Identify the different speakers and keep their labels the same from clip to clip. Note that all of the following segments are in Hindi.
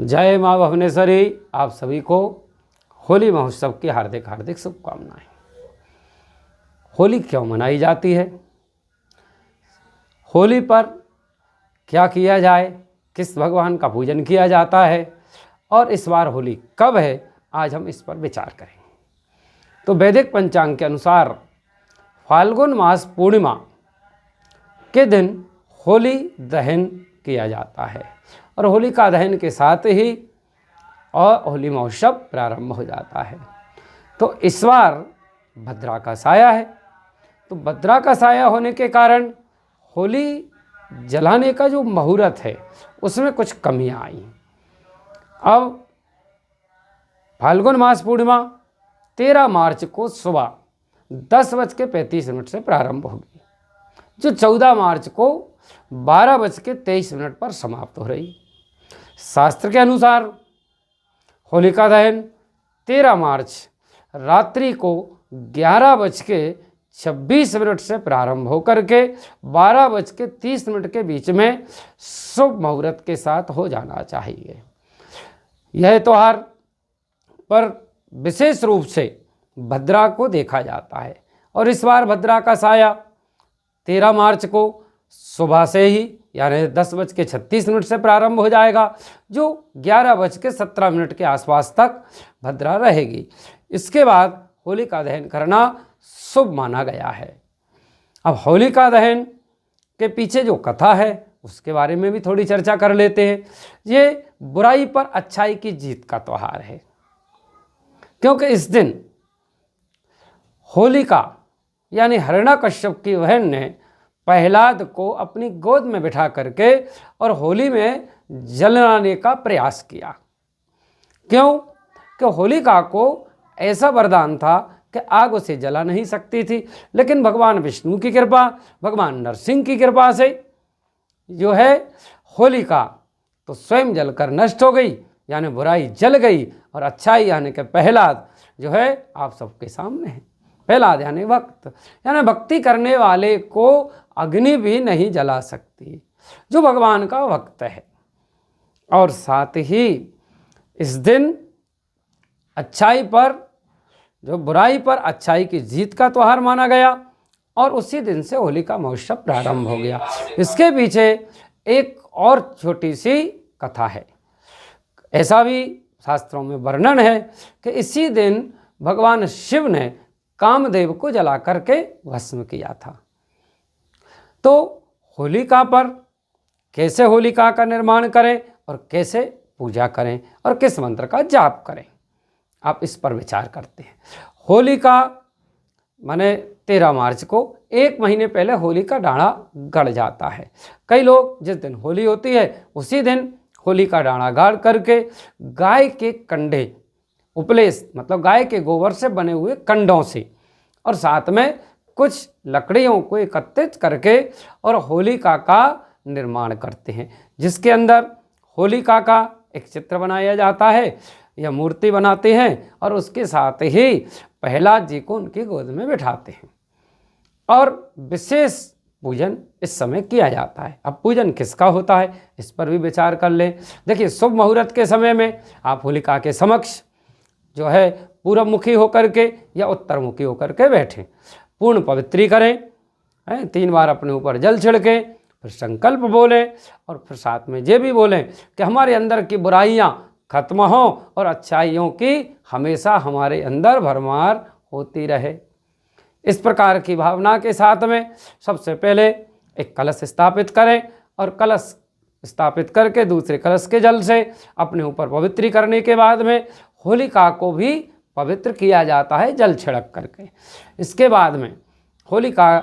Speaker 1: जय माँ भुवनेश्वरी। आप सभी को होली महोत्सव की हार्दिक हार्दिक शुभकामनाएं। होली क्यों मनाई जाती है, होली पर क्या किया जाए, किस भगवान का पूजन किया जाता है और इस बार होली कब है, आज हम इस पर विचार करेंगे। तो वैदिक पंचांग के अनुसार फाल्गुन मास पूर्णिमा के दिन होली दहन किया जाता है और होलिका दहन के साथ ही और होली महोत्सव प्रारंभ हो जाता है। तो इस बार भद्रा का साया है, तो भद्रा का साया होने के कारण होली जलाने का जो मुहूर्त है उसमें कुछ कमियां आई। अब फाल्गुन मास पूर्णिमा 13 मार्च को सुबह 10:35 से प्रारंभ होगी, जो 14 मार्च को 12:23 पर समाप्त हो रही। शास्त्र के अनुसार होलिका दहन 13 मार्च रात्रि को 11:26 से प्रारंभ होकर के 12:30 के बीच में शुभ मुहूर्त के साथ हो जाना चाहिए। यह त्यौहार पर विशेष रूप से भद्रा को देखा जाता है और इस बार भद्रा का साया 13 मार्च को सुबह से ही यानी 10:36 से प्रारंभ हो जाएगा, जो 11:17 के आसपास तक भद्रा रहेगी। इसके बाद होलिका दहन करना शुभ माना गया है। अब होलिका दहन के पीछे जो कथा है उसके बारे में भी थोड़ी चर्चा कर लेते हैं। ये बुराई पर अच्छाई की जीत का त्यौहार है, क्योंकि इस दिन होलिका यानी हिरण्यकश्यप की बहन ने प्रहलाद को अपनी गोद में बिठा करके और होली में जलाने का प्रयास किया। क्यों? कि होलिका को ऐसा वरदान था कि आग उसे जला नहीं सकती थी, लेकिन भगवान विष्णु की कृपा, भगवान नरसिंह की कृपा से जो है होलिका तो स्वयं जलकर नष्ट हो गई, यानी बुराई जल गई और अच्छाई यानी कि प्रहलाद जो है आप सबके सामने है। प्रहलाद यानी भक्त, यानी भक्ति करने वाले को अग्नि भी नहीं जला सकती, जो भगवान का भक्त है। और साथ ही इस दिन अच्छाई पर जो बुराई पर अच्छाई की जीत का त्यौहार माना गया और उसी दिन से होली का महोत्सव प्रारंभ हो गया। इसके पीछे एक और छोटी सी कथा है। ऐसा भी शास्त्रों में वर्णन है कि इसी दिन भगवान शिव ने कामदेव को जला करके भस्म किया था। तो होलिका पर कैसे होलिका का निर्माण करें और कैसे पूजा करें और किस मंत्र का जाप करें, आप इस पर विचार करते हैं। होलिका माने 13 मार्च को 1 महीने पहले होली का डाढ़ा गड़ जाता है। कई लोग जिस दिन होली होती है उसी दिन होली का डाढ़ा गाड़ करके गाय के कंडे उपलेस मतलब गाय के गोबर से बने हुए कंडों से और साथ में कुछ लकड़ियों को एकत्रित करके और होलिका का निर्माण करते हैं, जिसके अंदर होलिका का एक चित्र बनाया जाता है या मूर्ति बनाते हैं और उसके साथ ही प्रहलाद जी को उनकी गोद में बिठाते हैं और विशेष पूजन इस समय किया जाता है। अब पूजन किसका होता है इस पर भी विचार कर लें। देखिए, शुभ मुहूर्त के समय में आप होलिका के समक्ष जो है पूर्व मुखी होकर के या उत्तर मुखी होकर के बैठें, पूर्ण पवित्री करें, 3 बार अपने ऊपर जल छिड़कें, फिर संकल्प बोलें और फिर साथ में ये भी बोलें कि हमारे अंदर की बुराइयां खत्म हों और अच्छाइयों की हमेशा हमारे अंदर भरमार होती रहे। इस प्रकार की भावना के साथ में सबसे पहले एक कलश स्थापित करें और कलश स्थापित करके दूसरे कलश के जल से अपने ऊपर पवित्री करने के बाद में होलिका को भी पवित्र किया जाता है जल छिड़क करके। इसके बाद में होलिका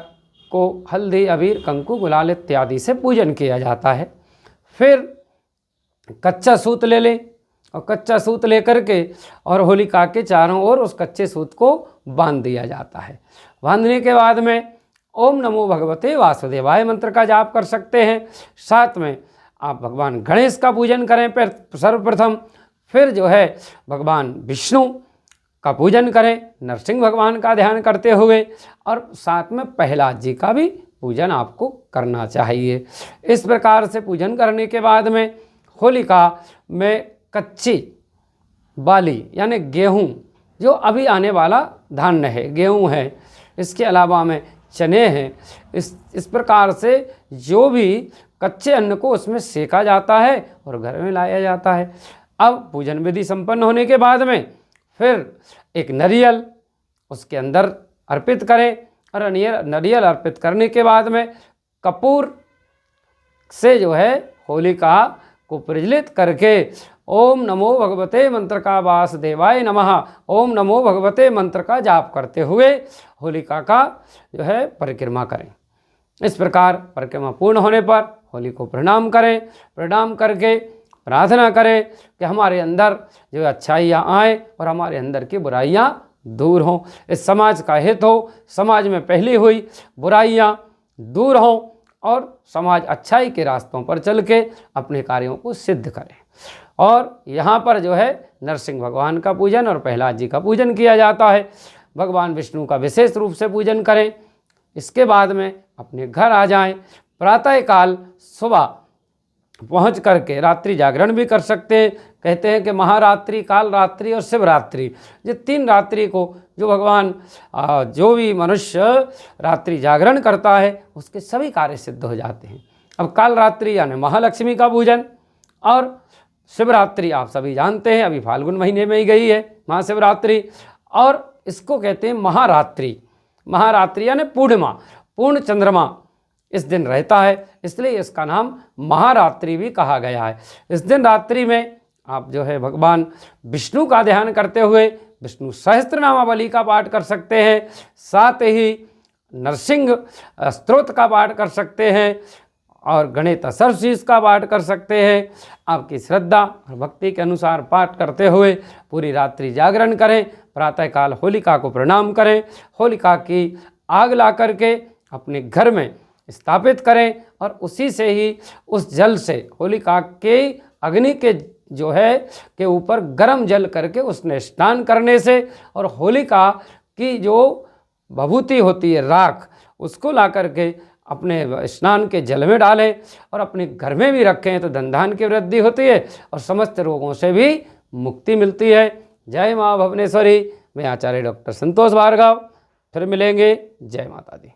Speaker 1: को हल्दी, अबीर, कंकु, गुलाल इत्यादि से पूजन किया जाता है। फिर कच्चा सूत ले लें और कच्चा सूत लेकर के और होलिका के चारों ओर उस कच्चे सूत को बांध दिया जाता है। बांधने के बाद में ओम नमो भगवते वासुदेवाय मंत्र का जाप कर सकते हैं। साथ में आप भगवान गणेश का पूजन करें सर्वप्रथम, फिर जो है भगवान विष्णु का पूजन करें, नरसिंह भगवान का ध्यान करते हुए और साथ में प्रहलाद जी का भी पूजन आपको करना चाहिए। इस प्रकार से पूजन करने के बाद में होलिका में कच्ची बाली यानी गेहूँ, जो अभी आने वाला धान्य है, गेहूँ है, इसके अलावा में चने हैं, इस प्रकार से जो भी कच्चे अन्न को उसमें सेका जाता है और घर में लाया जाता है। अब पूजन विधि संपन्न होने के बाद में फिर एक नारियल उसके अंदर अर्पित करें और नारियल अर्पित करने के बाद में कपूर से जो है होलिका को प्रज्वलित करके ओम नमो भगवते मंत्र का वासुदेवाय नमः, ओम नमो भगवते मंत्र का जाप करते हुए होलिका का जो है परिक्रमा करें। इस प्रकार परिक्रमा पूर्ण होने पर होली को प्रणाम करें, प्रणाम करके प्रार्थना करें कि हमारे अंदर जो अच्छाइयाँ आए और हमारे अंदर की बुराइयाँ दूर हों, इस समाज का हित हो, समाज में फैली हुई बुराइयाँ दूर हों और समाज अच्छाई के रास्तों पर चल के अपने कार्यों को सिद्ध करे। और यहाँ पर जो है नरसिंह भगवान का पूजन और प्रहलाद जी का पूजन किया जाता है। भगवान विष्णु का विशेष रूप से पूजन करें। इसके बाद में अपने घर आ जाएं। प्रातःकाल सुबह पहुँच करके रात्रि जागरण भी कर सकते हैं। कहते हैं कि महारात्रि, काल रात्रि और शिवरात्रि, ये 3 रात्रि को जो भगवान जो भी मनुष्य रात्रि जागरण करता है उसके सभी कार्य सिद्ध हो जाते हैं। अब काल रात्रि यानी महालक्ष्मी का पूजन और शिवरात्रि आप सभी जानते हैं, अभी फाल्गुन महीने में ही गई है महाशिवरात्रि, और इसको कहते हैं महारात्रि। महारात्रि यानी पूर्णिमा, पूर्ण चंद्रमा इस दिन रहता है, इसलिए इसका नाम महारात्रि भी कहा गया है। इस दिन रात्रि में आप जो है भगवान विष्णु का ध्यान करते हुए विष्णु सहस्त्रनामावली का पाठ कर सकते हैं, साथ ही नरसिंह स्तोत्र का पाठ कर सकते हैं और गणेश सरशीष का पाठ कर सकते हैं। आपकी श्रद्धा और भक्ति के अनुसार पाठ करते हुए पूरी रात्रि जागरण करें। प्रातःकाल होलिका को प्रणाम करें, होलिका की आग ला करके अपने घर में स्थापित करें और उसी से ही उस जल से होलिका के अग्नि के जो है के ऊपर गर्म जल करके उसने स्नान करने से और होलिका की जो भभूति होती है राख, उसको ला करके अपने स्नान के जल में डालें और अपने घर में भी रखें तो धन धान्य की वृद्धि होती है और समस्त रोगों से भी मुक्ति मिलती है। जय माँ भुवनेश्वरी। मैं आचार्य डॉक्टर संतोष भार्गव। फिर मिलेंगे। जय माता दी।